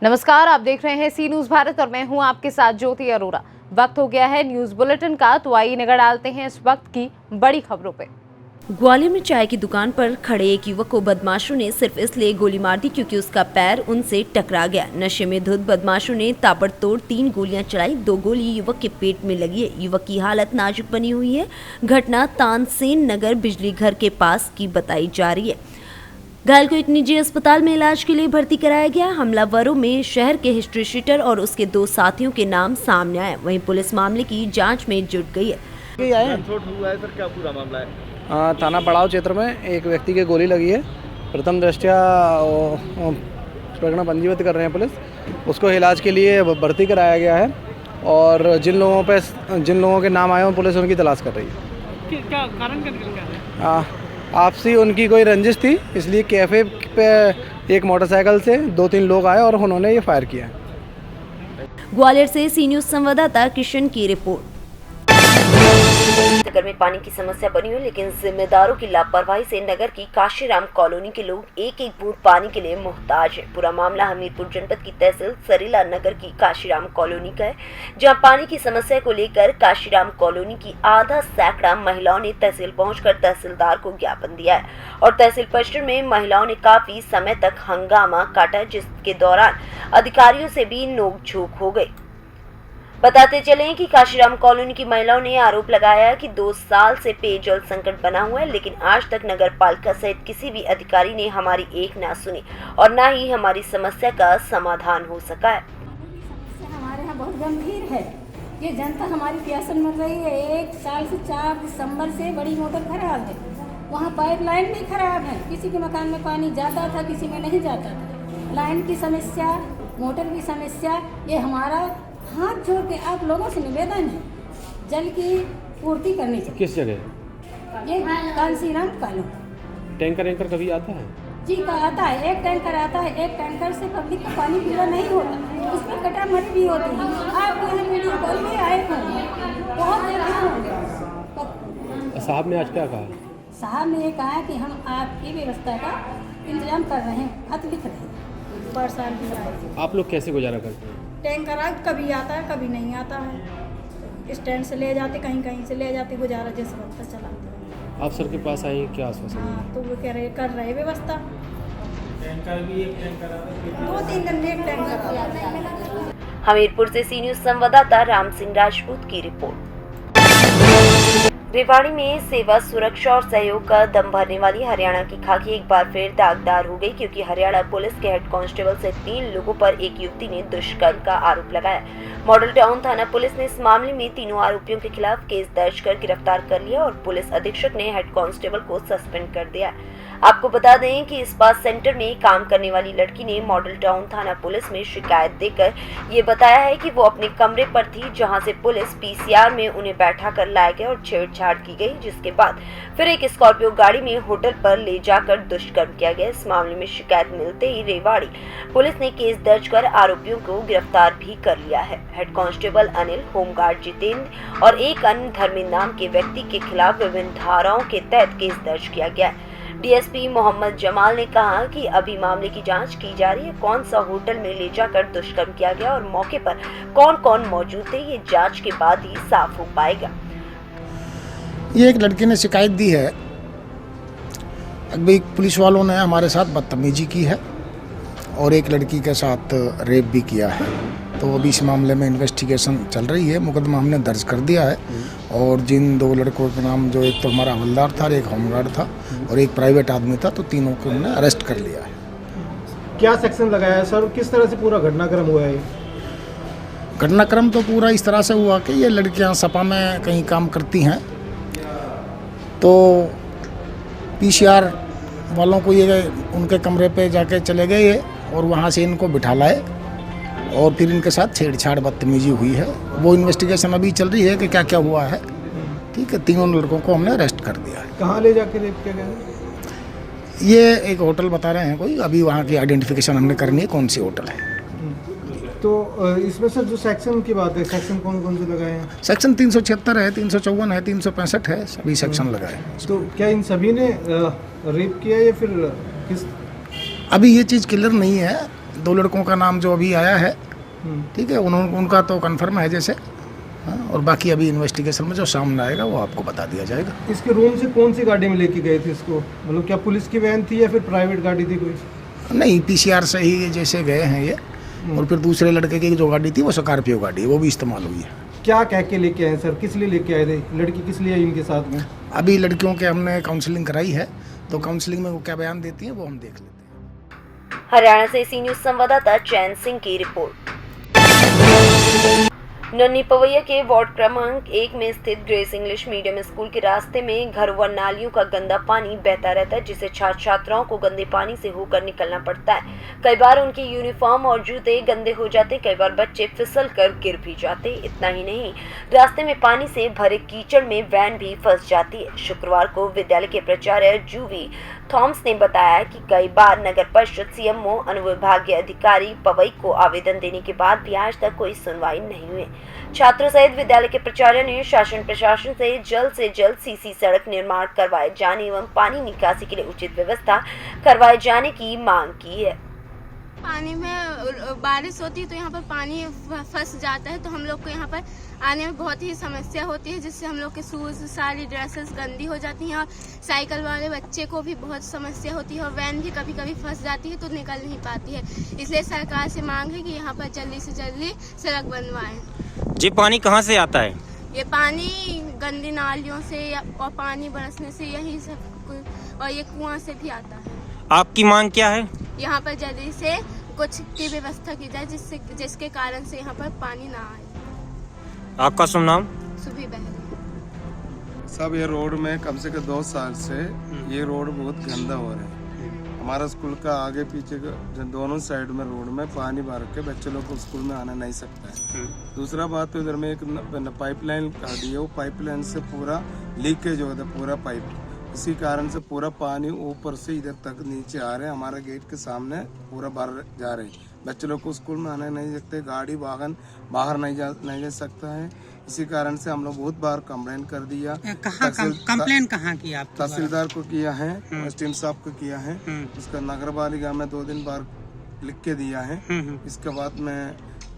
नमस्कार, आप देख रहे हैं सी न्यूज भारत और मैं हूं आपके साथ ज्योति अरोरा। वक्त हो गया है न्यूज बुलेटिन का, तो आइए नजर डालते हैं इस वक्त की बड़ी खबरों पे। ग्वालियर में चाय की दुकान पर खड़े एक युवक को बदमाशों ने सिर्फ इसलिए गोली मार दी क्योंकि उसका पैर उनसे टकरा गया। नशे में धुत बदमाशों ने ताबड़तोड़ 3 गोलियां चलाई। 2 गोली युवक के पेट में लगी है। युवक की हालत नाजुक बनी हुई है। घटना तानसेन नगर बिजली घर के पास की बताई जा रही है। घायल को एक निजी अस्पताल में इलाज के लिए भर्ती कराया गया। हमलावरों में शहर के हिस्ट्री शीटर और उसके 2 साथियों के नाम सामने आए। वहीं पुलिस मामले की जांच में जुट गई है। हुआ है सर, क्या पूरा मामला है? थाना पड़ाव क्षेत्र में एक व्यक्ति की गोली लगी है। प्रथम दृष्टया प्रकरण पंजीबद्ध कर रहे हैं पुलिस। उसको इलाज के लिए भर्ती कराया गया है और जिन लोगों के नाम आए हैं पुलिस उनकी तलाश कर रही है। क्या कारण क्या है? आपसी उनकी कोई रंजिश थी, इसलिए कैफ़े पे एक मोटरसाइकिल से 2-3 लोग आए और उन्होंने ये फायर किया। ग्वालियर से सी न्यूज संवाददाता किशन की रिपोर्ट। नगर में पानी की समस्या बनी हुई, लेकिन जिम्मेदारों की लापरवाही से नगर की काशीराम कॉलोनी के लोग एक एक बूंद पानी के लिए मोहताज है। पूरा मामला हमीरपुर जनपद की तहसील सरीला नगर की काशीराम कॉलोनी का है, जहां पानी की समस्या को लेकर काशीराम कॉलोनी की आधा सैकड़ा महिलाओं ने तहसील पहुंचकर तहसीलदार को ज्ञापन दिया है और तहसील परिसर में महिलाओं ने काफी समय तक हंगामा काटा, जिसके दौरान अधिकारियों से भी नोक-झोंक हो गई। बताते चलें कि काशीराम कॉलोनी की महिलाओं ने आरोप लगाया कि 2 साल से पेयजल संकट बना हुआ है, लेकिन आज तक नगर पालिका सहित किसी भी अधिकारी ने हमारी एक ना सुनी और ना ही हमारी समस्या का समाधान हो सका है। समस्या हमारे यहाँ बहुत गंभीर है। ये जनता हमारी प्यासल मर रही है। 1 साल से 4 दिसंबर से बड़ी मोटर खराब है, वहाँ पाइपलाइन भी खराब है। किसी के मकान में पानी जाता था, किसी में नहीं जाता था। लाइन की समस्या, मोटर की समस्या, ये हमारा हाथ जोड़ के आप लोगों से निवेदन है, जल की पूर्ति करनी चाहिए। किस जगह? ये काशीराम कॉलोनी। टैंकर कभी आता है? जी का आता है, एक टैंकर आता है। एक टैंकर से पब्लिक का पानी पीना नहीं होता, उसमें कटामरी भी होती है। आप यहाँ वीडियो कॉल में आए होंगे, बहुत देखे होंगे। साहब ने आज क्या कहा? साहब ने ये कहा कि हम आपकी व्यवस्था का इंतजाम कर रहे हैं, खत लिख रहे हैं। बरसात भी आप लोग कैसे गुजारा करते हैं? टैंकर कभी आता है, कभी नहीं आता है। स्टैंड से ले जाते, कहीं से ले जाते, गुजारा जिस वक्त चलाते हैं। आप सर के पास आए, क्या आश्वासन? हाँ, तो वो कह रहे कर रहे व्यवस्था। टैंकर भी एक टैंकर आता है, 2-3 दिन में एक टैंकर आता है। हमीरपुर से सी न्यूज संवाददाता राम सिंह राजपूत की रिपोर्ट। रेवाड़ी में सेवा, सुरक्षा और सहयोग का दम भरने वाली हरियाणा की खाकी एक बार फिर दागदार हो गई, क्योंकि हरियाणा पुलिस के हेड कांस्टेबल से 3 लोगों पर एक युवती ने दुष्कर्म का आरोप लगाया। मॉडल टाउन थाना पुलिस ने इस मामले में तीनों आरोपियों के खिलाफ केस दर्ज कर गिरफ्तार कर लिया और पुलिस अधीक्षक ने हेड कांस्टेबल को सस्पेंड कर दिया। आपको बता दें कि इस्पात सेंटर में काम करने वाली लड़की ने मॉडल टाउन थाना पुलिस में शिकायत देकर ये बताया है कि वो अपने कमरे पर थी, जहां से पुलिस पीसीआर में उन्हें बैठा कर लाया गया और छेड़छाड़ की गई, जिसके बाद फिर एक स्कॉर्पियो गाड़ी में होटल पर ले जाकर दुष्कर्म किया गया। इस मामले में शिकायत मिलते ही रेवाड़ी पुलिस ने केस दर्ज कर आरोपियों को गिरफ्तार भी कर लिया है। Head constable Anil, home guard Jitendra और एक अन्य धर्मेंद्र नाम के व्यक्ति के खिलाफ विभिन्न धाराओं के तहत केस दर्ज किया गया है। डीएसपी मोहम्मद जमाल ने कहा कि अभी मामले की जांच की जा रही है। कौन सा होटल में ले जाकर दुष्कर्म किया गया और मौके पर कौन-कौन मौजूद थे, ये जांच के बाद ही साफ हो पाएगा। ये एक लड़की ने शिकायत दी है, अभी पुलिस वालों ने हमारे साथ बदतमीजी की है और एक लड़की के साथ रेप भी किया है। तो अभी इस मामले में इन्वेस्टिगेशन चल रही है। मुकदमा हमने दर्ज कर दिया है और जिन 2 लड़कों के नाम, जो एक तो हमारा हवलदार था, एक होमगार्ड था और एक प्राइवेट आदमी था, तो तीनों को हमने अरेस्ट कर लिया है। क्या सेक्शन लगाया है सर? किस तरह से पूरा घटनाक्रम हुआ है? घटनाक्रम तो पूरा इस तरह से हुआ कि ये लड़कियां सपा में कहीं काम करती हैं, तो पीसीआर वालों को ये उनके कमरे पे जाके चले गए और वहाँ से इनको बिठा लाए और फिर इनके साथ छेड़छाड़, बदतमीजी हुई है। वो इन्वेस्टिगेशन अभी चल रही है कि क्या क्या हुआ है। ठीक है, तीनों लड़कों को हमने अरेस्ट कर दिया है। कहाँ ले जाके रेप किया गया? ये एक होटल बता रहे हैं कोई, अभी वहाँ की आइडेंटिफिकेशन हमने करनी है कौन सी होटल है। तो इसमें सर जो सेक्शन की बात है, सेक्शन कौन कौन से लगाए हैं? सेक्शन 376 है, 354 है, 365 है, सभी सेक्शन लगाए। तो क्या इन सभी ने रेप किया या फिर किस? अभी ये चीज़ क्लियर नहीं है, 2 लड़कों का नाम जो अभी आया है, ठीक है, उनका तो कंफर्म है जैसे, हाँ, और बाकी अभी इन्वेस्टिगेशन में जो सामने आएगा वो आपको बता दिया जाएगा। इसके रूम से कौन सी गाड़ी में लेके गए थे इसको? मतलब क्या पुलिस की वैन थी या फिर प्राइवेट गाड़ी थी कोई? नहीं, पीसीआर से ही जैसे गए हैं ये, और फिर दूसरे लड़के की जो गाड़ी थी वो स्कॉर्पियो गाड़ी है, वो भी इस्तेमाल हुई है। क्या कह के लेके आए सर? किस लिए लेके आए थे? लड़की किस लिए आई इनके साथ में? अभी लड़कियों के हमने काउंसलिंग कराई है, तो काउंसलिंग में वो क्या बयान देती हैं वो हम देख लेते हैं। हरियाणा से सी न्यूज संवाददाता चैन सिंह की रिपोर्ट। नन्ही पवैया के वार्ड क्रमांक 1 में स्थित ग्रेस इंग्लिश मीडियम स्कूल के रास्ते में घर व नालियों का गंदा पानी बहता रहता है, जिससे छात्र छात्राओं को गंदे पानी से होकर निकलना पड़ता है। कई बार उनकी यूनिफॉर्म और जूते गंदे हो जाते, कई बार बच्चे फिसल कर गिर भी जाते। इतना ही नहीं, रास्ते में पानी से भरे कीचड़ में वैन भी फंस जाती है। शुक्रवार को विद्यालय के प्राचार्य जूवी थॉमस ने बताया कि कई बार नगर परिषद, सीएमओ, अनुविभागीय अधिकारी पवई को आवेदन देने के बाद भी आज तक कोई सुनवाई नहीं हुई। छात्रों सहित विद्यालय के प्राचार्य ने शासन प्रशासन से जल्द सीसी सड़क निर्माण करवाए जाने एवं पानी निकासी के लिए उचित व्यवस्था करवाए जाने की मांग की है। पानी में बारिश होती है तो यहाँ पर पानी फंस जाता है, तो हम लोग को यहाँ पर आने में बहुत ही समस्या होती है, जिससे हम लोग के शूज़, सारी ड्रेसेस गंदी हो जाती हैं, और साइकिल वाले बच्चे को भी बहुत समस्या होती है, और वैन भी कभी कभी फंस जाती है तो निकल नहीं पाती है। इसलिए सरकार से मांग है कि यहाँ पर जल्दी से जल्दी सड़क बनवाएं। ये पानी कहाँ से आता है? ये पानी गंदी नालियों से और पानी बरसने से, यही सब, और ये कुआं से भी आता है। आपकी मांग क्या है? यहाँ पर जल्दी से कुछ की व्यवस्था की जाए, जिसके कारण से यहाँ पर पानी ना आए। आपका शुभ नाम? सुभी बहन। सब ये रोड में कम से कम 2 साल से ये रोड बहुत गंदा हो रहा है। हमारा स्कूल का आगे पीछे का दोनों साइड में रोड में पानी भर के बच्चे लोग को स्कूल में आना नहीं सकता है। दूसरा बात तो इधर में एक पाइपलाइन काटी है, वो पाइपलाइन से पूरा लीकेज होता है, पूरा पाइप, इसी कारण से पूरा पानी ऊपर से इधर तक नीचे आ रहे हैं। हमारे गेट के सामने पूरा भर जा रहे हैं, बच्चे लोग को स्कूल में आने नहीं सकते, गाड़ी वाहन बाहर नहीं जा सकता है। इसी कारण से हम लोग बहुत बार कंप्लेन कर दिया। कंप्लेन कहाँ किया आप? तहसीलदार को किया है, एसडीएम साहब को किया है, उसका नगर पालिका में 2 दिन बार लिख के दिया है। इसके बाद में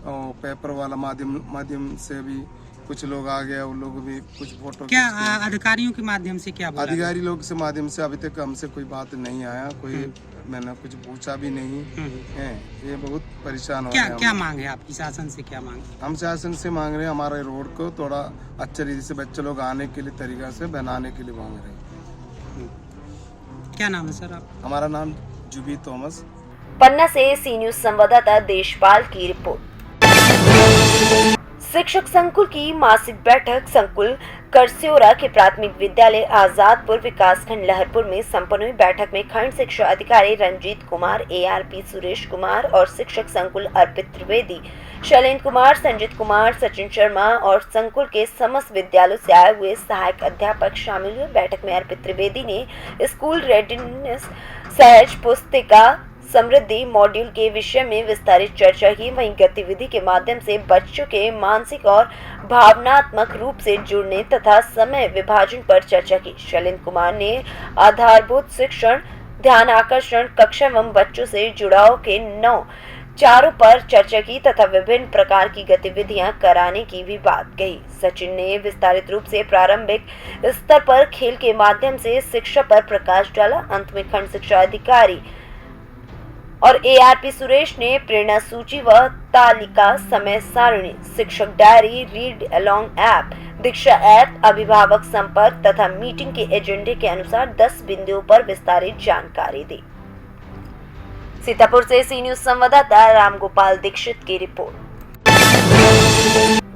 पेपर वाला माध्यम से भी कुछ लोग आ गए, वो लोग भी कुछ फोटो, क्या अधिकारियों के माध्यम से क्या बोला? अधिकारी लोग से माध्यम से अभी तक हमसे कोई बात नहीं आया, कोई मैंने कुछ पूछा भी नहीं है। ये बहुत परेशान हो रहे हैं। क्या मांग है आपकी? शासन से क्या मांग? हम शासन से मांग रहे हैं हमारे रोड को थोड़ा अच्छे रीति से बच्चे लोग आने के लिए तरीका से बनाने के लिए मांग रहे हैं। क्या नाम है सर आप? हमारा नाम जूबी थॉमस। पन्ना से सी न्यूज संवाददाता देशपाल की रिपोर्ट। शिक्षक संकुल की मासिक बैठक संकुल करस्योरा के प्राथमिक विद्यालय आजादपुर विकासखंड लहरपुर में संपन्न हुई। बैठक में खंड शिक्षा अधिकारी रंजीत कुमार, ARP सुरेश कुमार और शिक्षक संकुल अर्पित त्रिवेदी, शैलेंद्र कुमार, संजीत कुमार, सचिन शर्मा और संकुल के समस्त विद्यालयों से आए हुए सहायक अध्यापक शामिल हुए। बैठक में अर्पित त्रिवेदी ने स्कूल रेडिनेस सहज पुस्तिका समृद्धि मॉड्यूल के विषय में विस्तारित चर्चा की। वहीं गतिविधि के माध्यम से बच्चों के मानसिक और भावनात्मक रूप से जुड़ने तथा समय विभाजन पर चर्चा की। शैलेंद्र कुमार ने आधारभूत शिक्षण, ध्यान आकर्षण, कक्षा एवं बच्चों से जुड़ाव के 9 चारों पर चर्चा की तथा विभिन्न प्रकार की गतिविधियां कराने की भी बात कही। सचिन ने विस्तारित रूप से प्रारंभिक स्तर पर खेल के माध्यम से शिक्षा पर प्रकाश डाला। अंत में खंड शिक्षा अधिकारी और ARP सुरेश ने प्रेरणा सूची व तालिका, समय सारणी, शिक्षक डायरी, रीड अलोंग ऐप, दीक्षा ऐप, अभिभावक संपर्क तथा मीटिंग के एजेंडे के अनुसार 10 बिंदुओं पर विस्तारित जानकारी दी। सीतापुर से सी न्यूज संवाददाता रामगोपाल दीक्षित की रिपोर्ट।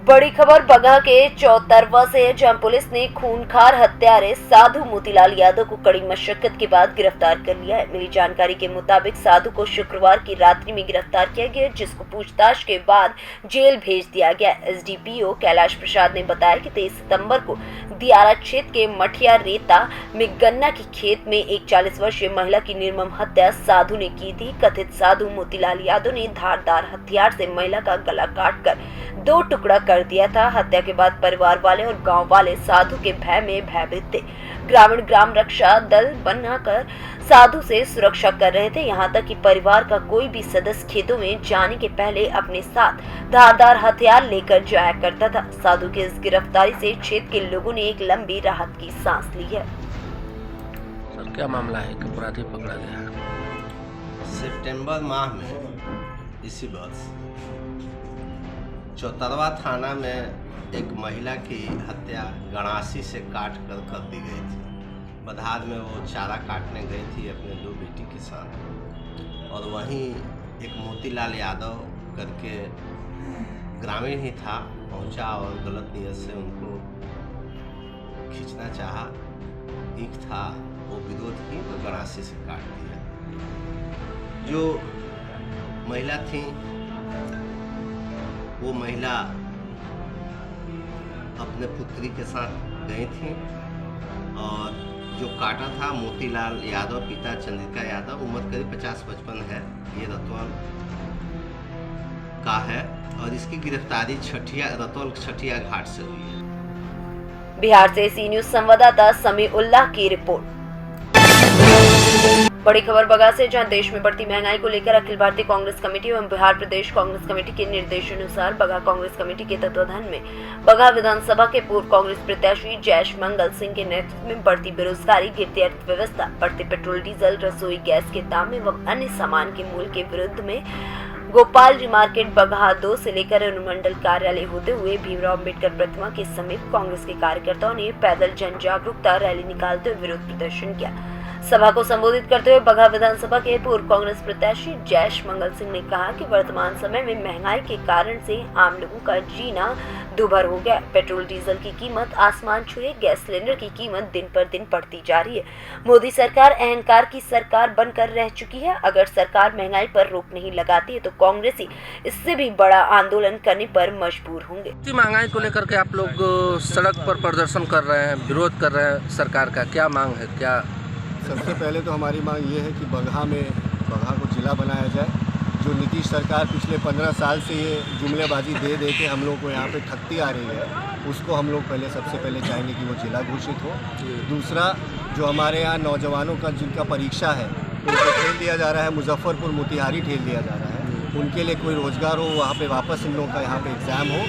बड़ी खबर बगहा के चौतरवा से, जहां पुलिस ने खूंखार हत्यारे साधु मोतीलाल यादव को कड़ी मशक्कत के बाद गिरफ्तार कर लिया है। मिली जानकारी के मुताबिक साधु को शुक्रवार की रात्रि में गिरफ्तार किया गया, जिसको पूछताछ के बाद जेल भेज दिया गया। SDPO कैलाश प्रसाद ने बताया कि 23 सितंबर को दियारा क्षेत्र के मठिया रेता में गन्ना की खेत में एक 40 वर्षीय महिला की निर्मम हत्या साधु ने की थी। कथित साधु मोतीलाल यादव ने धारदार हथियार से महिला का गला काटकर 2 टुकड़ा कर कर दिया था। हत्या के बाद परिवार वाले और गांव वाले साधु के भय में भयभीत थे। ग्रामीण ग्राम रक्षा दल बनाकर साधु से सुरक्षा कर रहे थे। यहां तक कि परिवार का कोई भी सदस्य खेतों में जाने के पहले अपने साथ धारदार हथियार लेकर जाया करता था। साधु की इस गिरफ्तारी से क्षेत्र के लोगों ने एक लंबी राहत की सांस ली है। सर क्या मामला है कि अपराधी पकड़ा गया? सितंबर माह में इसी वर्ष चौतरवा थाना में एक महिला की हत्या गणासी से काट कर दी गई थी। बधार में वो चारा काटने गई थी अपने 2 बेटी के साथ, और वहीं एक मोतीलाल यादव करके ग्रामीण ही था, पहुंचा और गलत नियत से उनको खींचना चाहा। ईख था, वो विरोध की तो गणासी से काट दिया। जो महिला थी वो महिला अपने पुत्री के साथ गई थी, और जो काटा था मोतीलाल यादव, पिता चंद्रिका यादव, उम्र करीब 50-55 है। ये रतौल का है और इसकी गिरफ्तारी रतौल छठिया घाट से हुई है। बिहार से सी न्यूज संवाददाता समीउल्लाह की रिपोर्ट। बड़ी खबर बगहा से, जहां देश में बढ़ती महंगाई को लेकर अखिल भारतीय कांग्रेस कमेटी एवं बिहार प्रदेश कांग्रेस कमेटी के निर्देशानुसार बगहा कांग्रेस कमेटी के तत्वाधान में बगहा विधानसभा के पूर्व कांग्रेस प्रत्याशी जैश मंगल सिंह के नेतृत्व में बढ़ती बेरोजगारी, गिरती अर्थव्यवस्था, बढ़ते पेट्रोल डीजल, रसोई गैस के दाम एवं अन्य सामान के मूल्य के विरुद्ध में गोपाल जी मार्केट बगहा 2 से लेकर अनुमंडल कार्यालय होते हुए भीमराव अम्बेडकर प्रतिमा के समीप कांग्रेस के कार्यकर्ताओं ने पैदल जन जागरूकता रैली निकालते हुए विरोध प्रदर्शन किया। सभा को संबोधित करते हुए बगहा विधानसभा के पूर्व कांग्रेस प्रत्याशी जैश मंगल सिंह ने कहा कि वर्तमान समय में महंगाई के कारण से आम लोगों का जीना दुभर हो गया। पेट्रोल डीजल की कीमत आसमान छुए, गैस सिलेंडर की कीमत दिन पर दिन बढ़ती जा रही है। मोदी सरकार अहंकार की सरकार बनकर रह चुकी है। अगर सरकार महंगाई पर रोक नहीं लगाती है तो कांग्रेसी इससे भी बड़ा आंदोलन करने पर मजबूर होंगे। महंगाई को लेकर के आप लोग सड़क पर प्रदर्शन कर रहे हैं, विरोध कर रहे हैं सरकार का, क्या मांग है? क्या सबसे पहले तो हमारी मांग ये है कि बगहा को जिला बनाया जाए। जो नीतीश सरकार पिछले 15 साल से ये जुमलेबाजी दे के हम लोग को यहाँ पे ठगती आ रही है, उसको हम लोग सबसे पहले चाहेंगे कि वो जिला घोषित हो। दूसरा, जो हमारे यहाँ नौजवानों का जिनका परीक्षा है उनको ठेल दिया जा रहा है, मुजफ्फरपुर मोतिहारी ठेल दिया जा रहा है, उनके लिए कोई रोज़गार हो, वहाँ पे वापस इन लोगों का यहाँ पे एग्ज़ाम हो।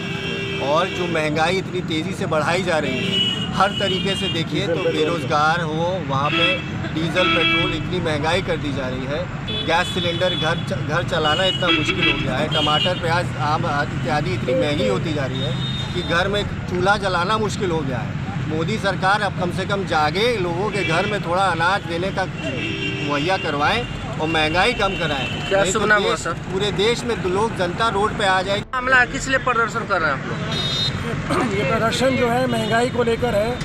और जो महंगाई इतनी तेज़ी से बढ़ाई जा रही है, हर तरीके से देखिए तो बेरोज़गार हो, वहाँ पे डीजल पेट्रोल इतनी महंगाई कर दी जा रही है, गैस सिलेंडर घर चलाना इतना मुश्किल हो गया है, टमाटर प्याज आम इत्यादि इतनी महंगी होती जा रही है कि घर में चूल्हा जलाना मुश्किल हो गया है। मोदी सरकार अब कम से कम जागे, लोगों के घर में थोड़ा अनाज देने का मुहैया करवाएं और महंगाई कम कराएं। क्या सुना हुआ सर? पूरे देश में लोग जनता रोड पे आ जाएगी। मामला किस लिए प्रदर्शन कर रहे हैं आप लोग? ये प्रदर्शन जो है महंगाई को लेकर है।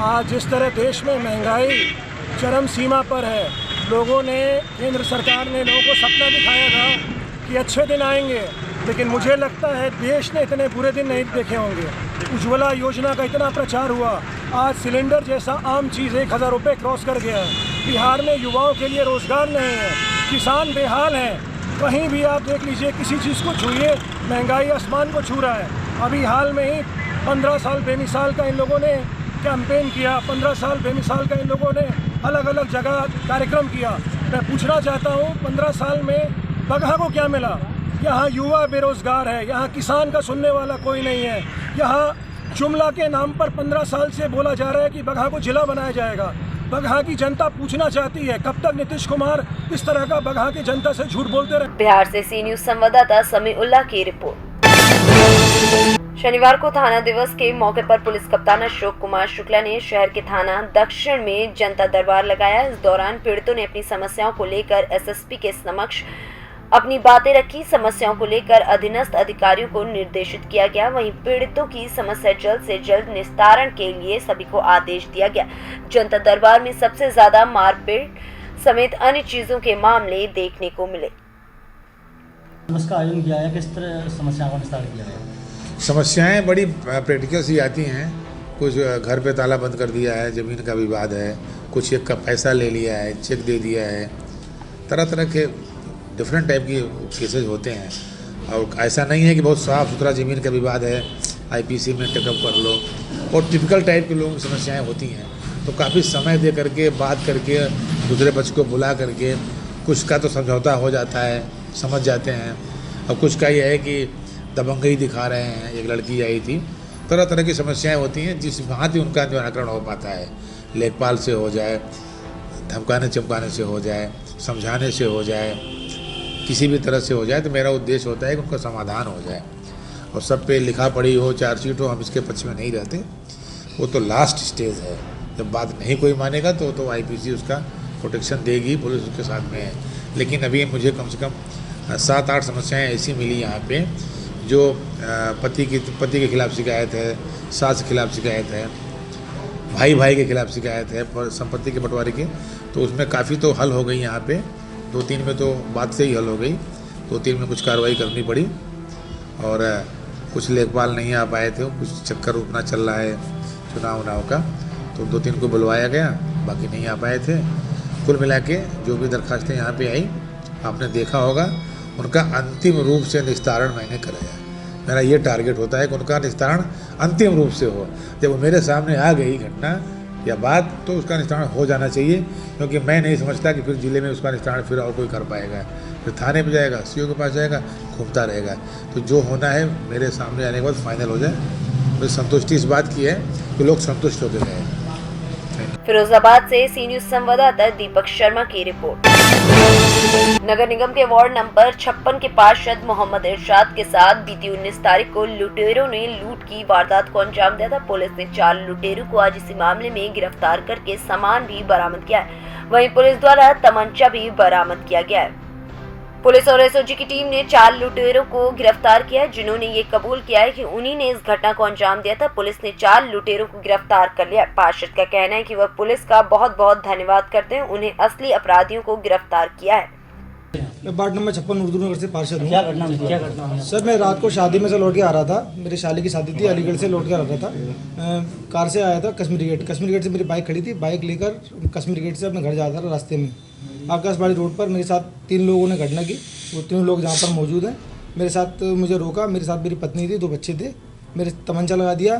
आज जिस तरह देश में महंगाई चरम सीमा पर है, लोगों ने, केंद्र सरकार ने लोगों को सपना दिखाया था कि अच्छे दिन आएंगे, लेकिन मुझे लगता है देश ने इतने बुरे दिन नहीं देखे होंगे। उज्ज्वला योजना का इतना प्रचार हुआ, आज सिलेंडर जैसा आम चीज़ 1000 रुपये क्रॉस कर गया है। बिहार में युवाओं के लिए रोज़गार नहीं है, किसान बेहाल हैं। कहीं भी आप देख लीजिए, किसी चीज़ को छूइए, महंगाई आसमान को छू रहा है। अभी हाल में ही 15 साल बेमिसाल का इन लोगों ने कैंपेन किया, 15 साल बेमिसाल का इन लोगों ने अलग अलग जगह कार्यक्रम किया। मैं पूछना चाहता हूँ, 15 साल में बगहा को क्या मिला? यहाँ युवा बेरोज़गार है, यहाँ किसान का सुनने वाला कोई नहीं है। यहाँ जुमला के नाम पर 15 साल से बोला जा रहा है कि बगहा को जिला बनाया जाएगा। बगहा की जनता पूछना चाहती है, कब तक नीतीश कुमार इस तरह का बगहा की जनता से झूठ बोलते रहे। बिहार से सी न्यूज संवाददाता समीउल्लाह की रिपोर्ट। शनिवार को थाना दिवस के मौके पर पुलिस कप्तान अशोक कुमार शुक्ला ने शहर के थाना दक्षिण में जनता दरबार लगाया। इस दौरान पीड़ितों ने अपनी समस्याओं को लेकर एसएसपी के समक्ष अपनी बातें रखी। समस्याओं को लेकर अधीनस्थ अधिकारियों को निर्देशित किया गया। वहीं पीड़ितों की समस्या जल्द से जल्द निस्तारण के लिए सभी को आदेश दिया गया। जनता दरबार में सबसे ज्यादा मारपीट समेत अन्य चीजों के मामले देखने को मिले। उसका आयोजन किया है, किस तरह समस्याओं का निस्तारण किया गया? समस्याएं बड़ी प्रैक्टिकल सी आती हैं। कुछ घर पे ताला बंद कर दिया है, ज़मीन का विवाद है, कुछ एक का पैसा ले लिया है, चेक दे दिया है, तरह तरह के डिफरेंट टाइप के केसेस होते हैं। और ऐसा नहीं है कि बहुत साफ़ सुथरा ज़मीन का विवाद है आईपीसी में टेकअप कर लो, और टिपिकल टाइप के लोगों की समस्याएं होती हैं। तो काफ़ी समय दे करके बात करके दूसरे पक्ष को बुला करके कुछ का तो समझौता हो जाता है, समझ जाते हैं। अब कुछ का ये है कि दबंगई दिखा रहे हैं। एक लड़की आई थी, तरह तरह की समस्याएं होती हैं, जिस वहाँ ही उनका निराकरण हो पाता है। लेखपाल से हो जाए, धमकाने चमकाने से हो जाए, समझाने से हो जाए, किसी भी तरह से हो जाए, तो मेरा उद्देश्य होता है कि उनका समाधान हो जाए। और सब पे लिखा पढ़ी हो, चार्जशीट हो, हम इसके पक्ष में नहीं रहते। वो तो लास्ट स्टेज है। जब बात नहीं कोई मानेगा तो आईपीसी उसका प्रोटेक्शन देगी, पुलिस उसके साथ में है। लेकिन अभी मुझे कम से कम 7-8 समस्याएं ऐसी मिली यहाँ पे, जो पति के खिलाफ शिकायत है, सास के खिलाफ शिकायत है, भाई के खिलाफ शिकायत है, संपत्ति के बंटवारे की। तो उसमें काफ़ी तो हल हो गई यहाँ पे। 2-3 में तो बात से ही हल हो गई, 2-3 में कुछ कार्रवाई करनी पड़ी। और कुछ लेखपाल नहीं आ पाए थे, कुछ चक्कर उतना चल रहा है चुनाव का, तो 2-3 को बुलवाया गया, बाकी नहीं आ पाए थे। कुल मिला के जो भी दरखास्तें यहाँ पे आई, आपने देखा होगा, उनका अंतिम रूप से निस्तारण मैंने कराया। मेरा ये टारगेट होता है कि उनका निस्तारण अंतिम रूप से हो। जब वो मेरे सामने आ गई घटना या बात, तो उसका निस्तारण हो जाना चाहिए, क्योंकि मैं नहीं समझता कि फिर ज़िले में उसका निस्तारण फिर और कोई कर पाएगा। फिर थाने पे जाएगा, सीओ के पास जाएगा, घूमता रहेगा। तो जो होना है मेरे सामने आने के बाद फाइनल हो जाए। मुझे संतुष्टि इस बात की है कि लोग संतुष्ट होते रहे। फिरोजाबाद से सी न्यूज संवाददाता दीपक शर्मा की रिपोर्ट। नगर निगम के वार्ड नंबर 56 के पार्षद मोहम्मद इरशाद के साथ बीती 19 तारीख को लुटेरों ने लूट की वारदात को अंजाम दिया था। पुलिस ने 4 लुटेरों को आज इसी मामले में गिरफ्तार करके सामान भी बरामद किया है। वहीं पुलिस द्वारा तमंचा भी बरामद किया गया है। पुलिस और एसओजी की टीम ने 4 लुटेरों को गिरफ्तार किया, जिन्होंने ये कबूल किया है कि उन्हीं ने इस घटना को अंजाम दिया था। पुलिस ने 4 लुटेरों को गिरफ्तार कर लिया। पार्षद का कहना है कि वह पुलिस का बहुत बहुत धन्यवाद करते हैं, उन्हें असली अपराधियों को गिरफ्तार किया है। मैं वार्ड नंबर 56 उर्दू नगर से पार्षद हूँ। क्या घटना सर, मैं रात को शादी में से लौट के आ रहा था। मेरी शादी की शादी थी, अलीगढ़ से लौट के आ रहा था। कार से आया था कश्मीरी गेट से मेरी बाइक खड़ी थी। बाइक लेकर कश्मीरी गेट से अपने घर जा रहा था। रास्ते में आकाशवाणी रोड पर मेरे साथ 3 लोगों ने घटना की। वो 3 लोग जहाँ पर मौजूद हैं, मेरे साथ मुझे रोका। मेरे साथ मेरी पत्नी थी, 2 बच्चे थे। मेरे तमंचा लगा दिया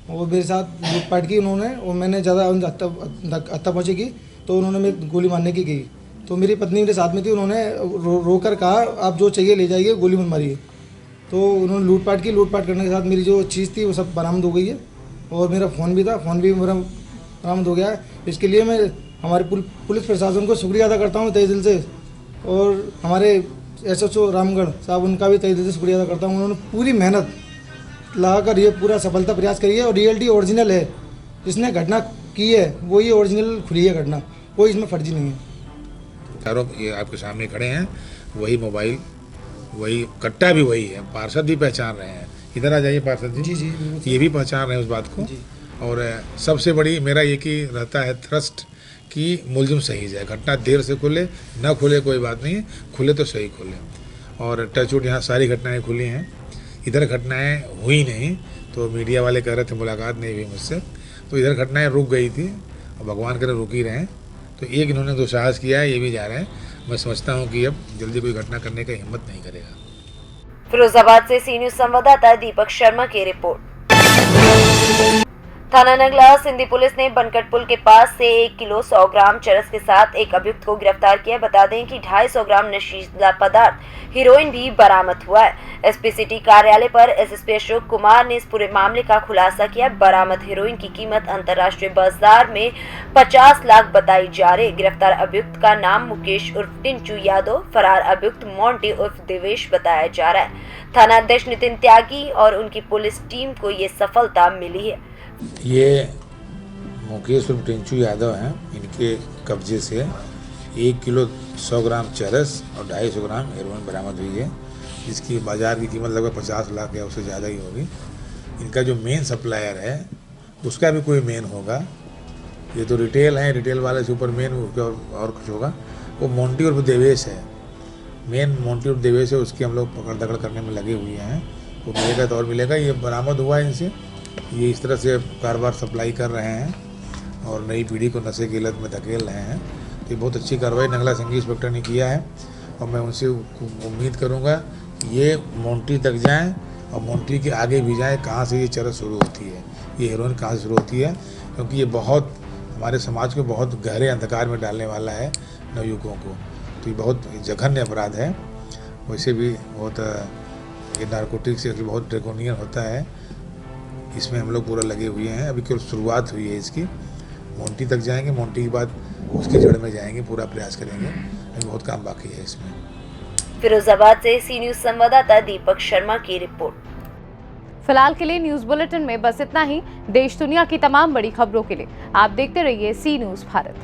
और मेरे साथ लूटपाट की उन्होंने। और मैंने ज़्यादा हत्ता-पहुँची की तो उन्होंने मेरी गोली मारने की गई। तो मेरी पत्नी मेरे साथ में थी, उन्होंने रोकर कहा आप जो चाहिए ले जाइए, गोली मत मारिए। तो उन्होंने लूटपाट की। लूटपाट करने के साथ मेरी जो चीज़ थी वो सब बरामद हो गई है। और मेरा फ़ोन भी था, फ़ोन भी मेरा बरामद हो गया है। इसके लिए मैं हमारे पुलिस प्रशासन को शुक्रिया अदा करता हूँ तहे दिल से। और हमारे एसएचओ रामगढ़ साहब, उनका भी तहे दिल से शुक्रिया अदा करता हूँ। उन्होंने पूरी मेहनत लगाकर ये पूरा सफलता प्रयास करी है। और रियलिटी ओरिजिनल है, जिसने घटना की है वो ये ओरिजिनल खुली है घटना, कोई इसमें फर्जी नहीं है। चारों ये आपके सामने खड़े हैं, वही मोबाइल, वही कट्टा भी वही है। पार्षद भी पहचान रहे हैं। इधर आ जाइए पार्षद जी। जी, ये भी पहचान रहे हैं उस बात को। और सबसे बड़ी मेरा ये कि रहता है थ्रस्ट कि मुलजिम सही जाए। घटना देर से खुले, ना खुले कोई बात नहीं, खुले तो सही खुले। और टचवुड यहाँ सारी घटनाएं खुली हैं। इधर घटनाएं हुई नहीं, तो मीडिया वाले कह रहे थे मुलाकात नहीं हुई मुझसे, तो इधर घटनाएं रुक गई थी और भगवान करे रुक ही रहे। तो एक इन्होंने दुस्साहस किया है, ये भी जा रहे हैं। मैं समझता हूँ कि अब जल्दी कोई घटना करने का हिम्मत नहीं करेगा। फिरोजाबाद से सी न्यूज संवाददाता दीपक शर्मा की रिपोर्ट। थाना नगला सिंधी पुलिस ने बनकट पुल के पास से 1 किलो 100 ग्राम चरस के साथ एक अभियुक्त को गिरफ्तार किया। बता दें कि 250 ग्राम नशीला पदार्थ हीरोइन भी बरामद हुआ है। एसपी सिटी कार्यालय पर एसएसपी अशोक कुमार ने इस पूरे मामले का खुलासा किया। बरामद हीरोइन की कीमत अंतर्राष्ट्रीय बाजार में 50 लाख बताई जा रही। गिरफ्तार अभियुक्त का नाम मुकेश उर्फ टिंचू यादव, फरार अभियुक्त मोंटी उर्फ देवेश बताया जा रहा है। थाना अध्यक्ष नितिन त्यागी और उनकी पुलिस टीम को ये सफलता मिली है। ये मुकेश उर्फ टिंचू यादव हैं। इनके कब्जे से 1 किलो 100 ग्राम चरस और 250 ग्राम हेरोइन बरामद हुई है, जिसकी बाज़ार की कीमत लगभग 50 लाख या उससे ज़्यादा ही होगी। इनका जो मेन सप्लायर है उसका भी कोई मेन होगा। ये तो रिटेल है, रिटेल वाले से ऊपर मेन और कुछ होगा। वो मोंटी उर्फ देवेश है, मेन मोंटी उर्फ देवेश है। उसकी हम लोग पकड़ दकड़ करने में लगे हुए हैं। वो मिलेगा तो और मिलेगा। ये बरामद हुआ है इनसे। ये इस तरह से कारोबार सप्लाई कर रहे हैं और नई पीढ़ी को नशे की लत में धकेल रहे हैं। तो ये बहुत अच्छी कार्रवाई नगला संघी इंस्पेक्टर ने किया है और मैं उनसे उम्मीद करूंगा कि ये मोंटी तक जाएं और मोन्टी के आगे भी जाएँ कहाँ से ये चरस शुरू होती है, ये हेरोइन कहाँ से शुरू होती है, क्योंकि ये बहुत हमारे समाज को बहुत गहरे अंधकार में डालने वाला है नवयुवकों को। तो ये बहुत जघन्य अपराध है। वैसे भी बहुत ये नारकोटिक्स से बहुत ड्रैकोनियन होता है, इसमें हम लोग पूरा लगे हुए हैं। अभी केवल शुरुआत हुई है इसकी, मोन्टी तक जाएंगे, मोन्टी के बाद उसकी जड़ में जाएंगे, पूरा प्रयास करेंगे। अभी बहुत काम बाकी है इसमें। फिरोजाबाद से सी न्यूज संवाददाता दीपक शर्मा की रिपोर्ट। फिलहाल के लिए न्यूज बुलेटिन में बस इतना ही। देश दुनिया की तमाम बड़ी खबरों के लिए आप देखते रहिए सी न्यूज भारत।